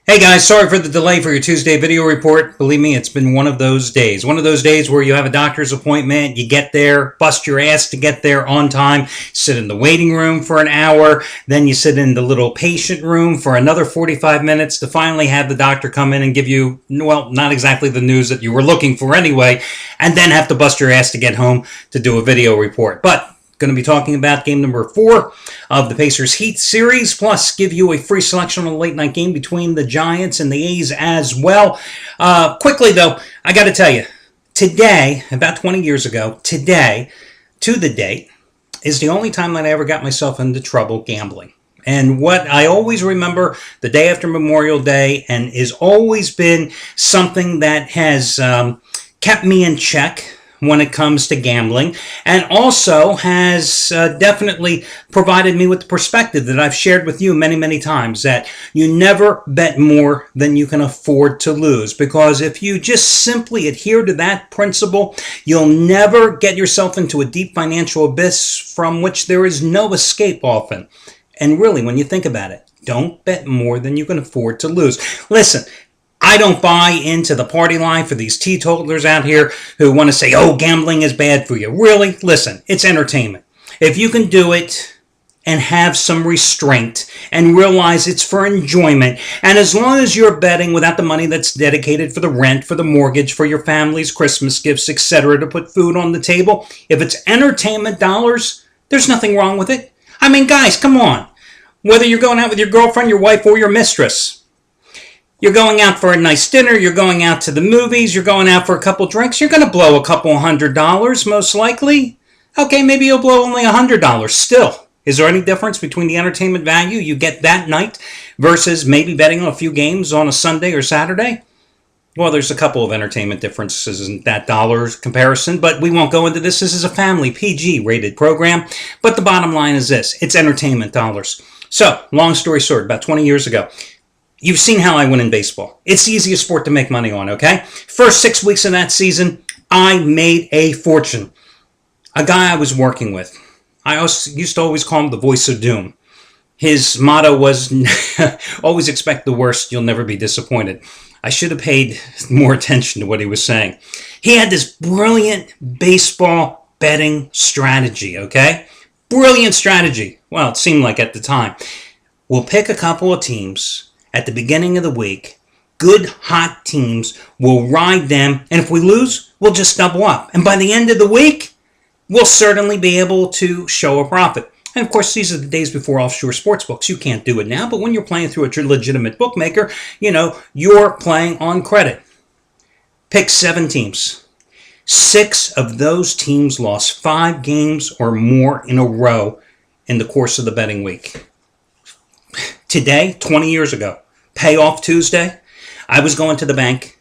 Hey guys, sorry for the delay for your Tuesday video report. Believe me, it's been one of those days. One of those days where you have a doctor's appointment, you get there, bust your ass to get there on time, sit in the waiting room for an hour, then you sit in the little patient room for another 45 minutes to finally have the doctor come in and give you, well, not exactly the news that you were looking for anyway, and then have to bust your ass to get home to do a video report. But going to be talking about game number 4 of the Pacers Heat series, plus give you a free selection on a late night game between the Giants and the A's as well. Quickly though, I got to tell you, today, about 20 years ago, today, to the date, is the only time that I ever got myself into trouble gambling. And what I always remember the day after Memorial Day, and is always been something that has kept me in check when it comes to gambling, and also has definitely provided me with the perspective that I've shared with you many times, that you never bet more than you can afford to lose, because if you just simply adhere to that principle, you'll never get yourself into a deep financial abyss from which there is no escape often. And really, when you think about it, don't bet more than you can afford to lose. Listen, I don't buy into the party line for these teetotalers out here who want to say, oh, gambling is bad for you. Really? Listen, it's entertainment. If you can do it and have some restraint and realize it's for enjoyment, and as long as you're betting without the money that's dedicated for the rent, for the mortgage, for your family's Christmas gifts, etc., to put food on the table, if it's entertainment dollars, there's nothing wrong with it. I mean, guys, come on. Whether you're going out with your girlfriend, your wife, or your mistress, you're going out for a nice dinner, you're going out to the movies, you're going out for a couple drinks, you're going to blow a couple $100 most likely. Okay, maybe you'll blow only $100 still. Is there any difference between the entertainment value you get that night versus maybe betting on a few games on a Sunday or Saturday? Well, there's a couple of entertainment differences in that dollar comparison, but we won't go into this. This is a family PG rated program, but the bottom line is this: it's entertainment dollars. So, long story short, about 20 years ago, you've seen how I win in baseball. It's the easiest sport to make money on, okay? First 6 weeks of that season, I made a fortune. A guy I was working with, I used to always call him the voice of doom. His motto was, always expect the worst, you'll never be disappointed. I should have paid more attention to what he was saying. He had this brilliant baseball betting strategy, okay? Brilliant strategy. Well, it seemed like at the time. We'll pick a couple of teams at the beginning of the week. Good, hot teams. We'll ride them, and if we lose, we'll just double up. And by the end of the week, we'll certainly be able to show a profit. And of course, these are the days before offshore sports books. You can't do it now, but when you're playing through a legitimate bookmaker, you're playing on credit. Pick 7 teams. 6 of those teams lost 5 games or more in a row in the course of the betting week. Today, 20 years ago, Payoff Tuesday, I was going to the bank,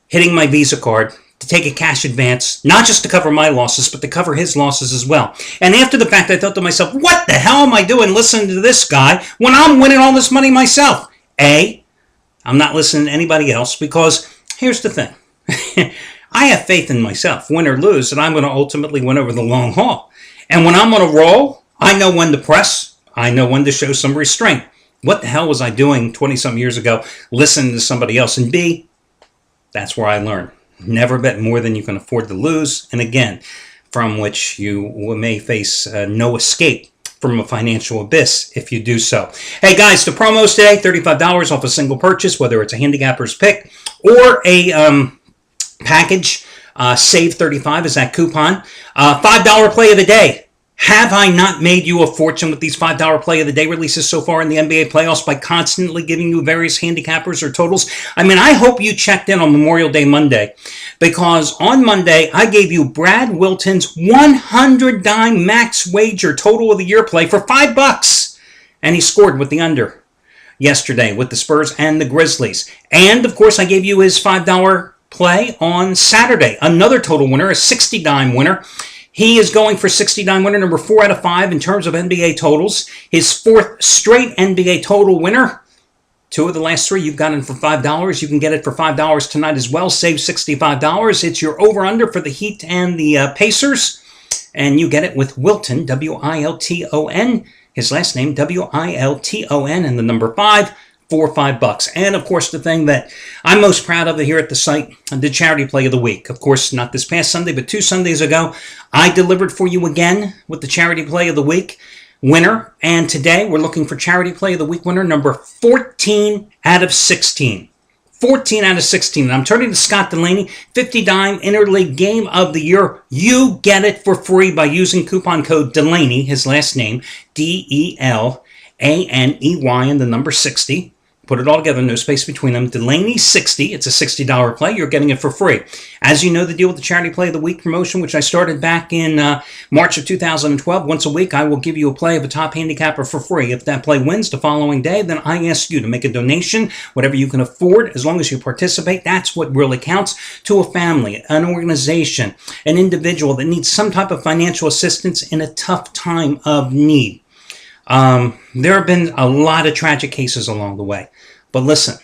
hitting my Visa card to take a cash advance, not just to cover my losses, but to cover his losses as well. And after the fact, I thought to myself, what the hell am I doing listening to this guy when I'm winning all this money myself? I'm not listening to anybody else, because here's the thing. I have faith in myself, win or lose, that I'm going to ultimately win over the long haul. And when I'm on a roll, I know when to press, I know when to show some restraint. What the hell was I doing 20-some years ago listening to somebody else? And B, that's where I learned. Never bet more than you can afford to lose. And again, from which you may face no escape from a financial abyss if you do so. Hey guys, the promos today, $35 off a single purchase, whether it's a handicapper's pick or a package. Save 35 is that coupon. $5 play of the day. Have I not made you a fortune with these $5 play of the day releases so far in the NBA playoffs by constantly giving you various handicappers or totals? I mean, I hope you checked in on Memorial Day Monday, because on Monday I gave you Brad Wilton's 100 dime max wager total of the year play for $5, and he scored with the under yesterday with the Spurs and the Grizzlies. And of course, I gave you his $5 play on Saturday, another total winner, a 60 dime winner. He is going for 69 winner, number 4 out of 5 in terms of NBA totals. His 4th straight NBA total winner. 2 of the last 3 you've gotten for $5. You can get it for $5 tonight as well. Save $65. It's your over-under for the Heat and the Pacers. And you get it with Wilton, W-I-L-T-O-N. His last name, W-I-L-T-O-N, and the number 5. 4 or $5. And of course, the thing that I'm most proud of here at the site, the charity play of the week. Of course, not this past Sunday, but 2 Sundays ago, I delivered for you again with the charity play of the week winner. And today we're looking for charity play of the week winner number 14 out of 16. 14 out of 16. And I'm turning to Scott Delaney, 50 dime interleague game of the year. You get it for free by using coupon code Delaney, his last name, DELANEY, and the number 60. Put it all together, no space between them. Delaney 60. It's a $60 play. You're getting it for free. As you know, the deal with the Charity Play of the Week promotion, which I started back in March of 2012. Once a week, I will give you a play of a top handicapper for free. If that play wins the following day, then I ask you to make a donation, whatever you can afford, as long as you participate. That's what really counts to a family, an organization, an individual that needs some type of financial assistance in a tough time of need. There have been a lot of tragic cases along the way. But listen,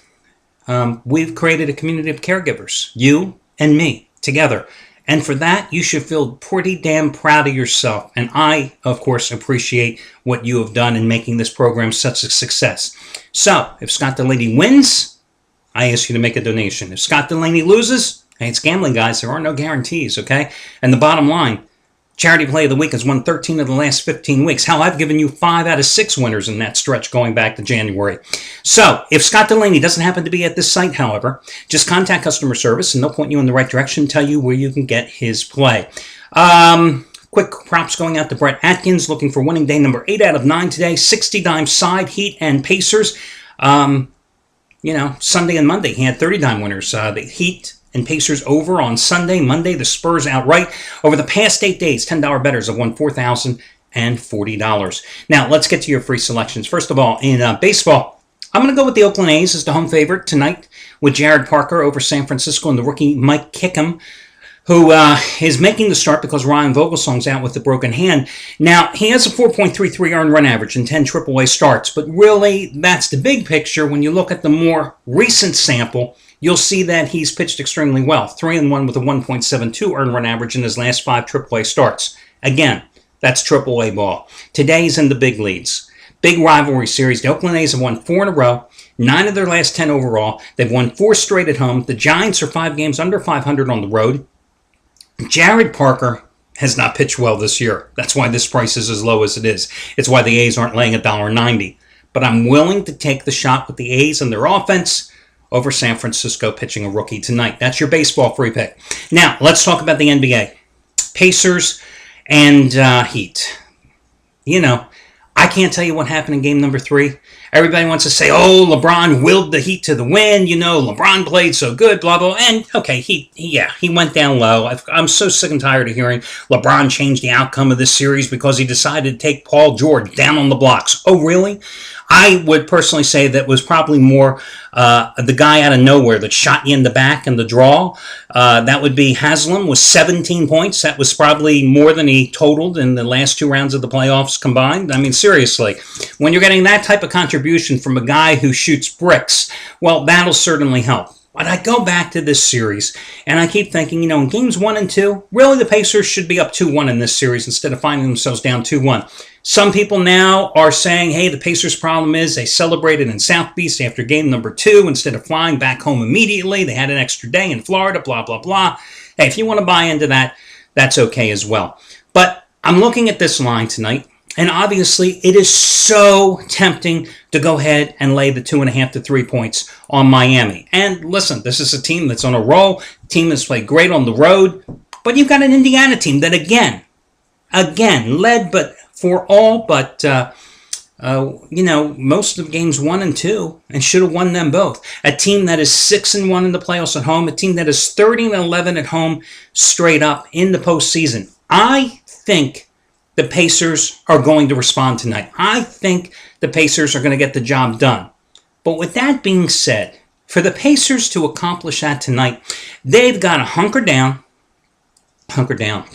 we've created a community of caregivers, you and me, together. And for that, you should feel pretty damn proud of yourself. And I, of course, appreciate what you have done in making this program such a success. So, if Scott Delaney wins, I ask you to make a donation. If Scott Delaney loses, hey, it's gambling, guys. There are no guarantees, okay? And the bottom line, Charity Play of the Week has won 13 of the last 15 weeks. Hell, I've given you 5 out of 6 winners in that stretch going back to January. So, if Scott Delaney doesn't happen to be at this site, however, just contact customer service and they'll point you in the right direction and tell you where you can get his play. Quick props going out to Brett Atkins, looking for winning day number 8 out of 9 today. 60 dime side, Heat and Pacers. Sunday and Monday, he had 30 dime winners. The Heat and Pacers over on Sunday. Monday, the Spurs outright. Over the past 8 days, $10 bettors have won $4,040. Now, let's get to your free selections. First of all, in baseball, I'm going to go with the Oakland A's as the home favorite tonight with Jarrod Parker over San Francisco and the rookie Mike Kickham, who is making the start because Ryan Vogelsong's out with a broken hand. Now, he has a 4.33 earned run average in 10 AAA starts, but really, that's the big picture. When you look at the more recent sample, you'll see that he's pitched extremely well. 3-1 with a 1.72 earned run average in his last 5 AAA starts. Again, that's AAA ball. Today he's in the big leads. Big rivalry series. The Oakland A's have won 4 in a row, 9 of their last 10 overall. They've won 4 straight at home. The Giants are 5 games under 500 on the road. Jarrod Parker has not pitched well this year. That's why this price is as low as it is. It's why the A's aren't laying $1.90. But I'm willing to take the shot with the A's and their offense over San Francisco pitching a rookie tonight. That's your baseball free pick. Now, let's talk about the NBA. Pacers and Heat. I can't tell you what happened in game number 3. Everybody wants to say, oh, LeBron willed the Heat to the win. LeBron played so good, blah, blah. And, okay, he went down low. I'm so sick and tired of hearing LeBron change the outcome of this series because he decided to take Paul George down on the blocks. Oh, really? I would personally say that was probably more the guy out of nowhere that shot you in the back in the draw. That would be Haslam with 17 points. That was probably more than he totaled in the last 2 rounds of the playoffs combined. I mean, seriously, when you're getting that type of contribution from a guy who shoots bricks, well, that'll certainly help. But I go back to this series, and I keep thinking, in games 1 and 2, really the Pacers should be up 2-1 in this series instead of finding themselves down 2-1. Some people now are saying, hey, the Pacers' problem is they celebrated in South Beach after game number 2 instead of flying back home immediately. They had an extra day in Florida, blah, blah, blah. Hey, if you want to buy into that, that's okay as well. But I'm looking at this line tonight, and obviously it is so tempting to go ahead and lay the 2.5 to 3 points on Miami. And listen, this is a team that's on a roll, a team that's played great on the road, but you've got an Indiana team that again, led but for all but, most of games 1 and 2 and should have won them both. A team that is 6-1 in the playoffs at home, a team that is 30-11 at home straight up in the postseason. I think the Pacers are going to respond tonight. I think the Pacers are going to get the job done. But with that being said, for the Pacers to accomplish that tonight, they've got to hunker down.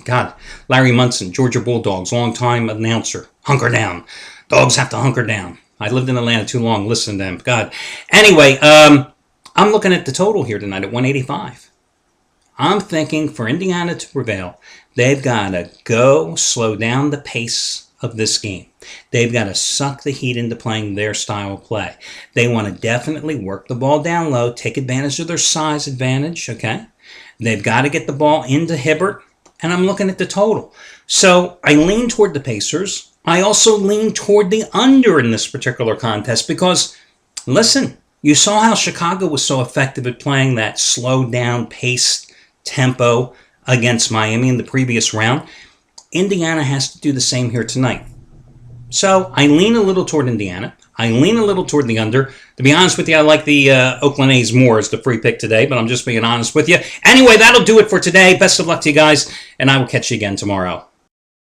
God, Larry Munson, Georgia Bulldogs, longtime announcer. Hunker down. Dogs have to hunker down. I lived in Atlanta too long. Listen to them. God. Anyway, I'm looking at the total here tonight at 185. I'm thinking for Indiana to prevail, they've got to slow down the pace of this game. They've got to suck the Heat into playing their style of play. They want to definitely work the ball down low, take advantage of their size advantage, okay? They've got to get the ball into Hibbert, and I'm looking at the total. So I lean toward the Pacers. I also lean toward the under in this particular contest because, listen, you saw how Chicago was so effective at playing that slowed down paced tempo against Miami in the previous round. Indiana has to do the same here tonight. So I lean a little toward Indiana. I lean a little toward the under. To be honest with you, I like the Oakland A's more as the free pick today, but I'm just being honest with you. Anyway, that'll do it for today. Best of luck to you guys, and I will catch you again tomorrow.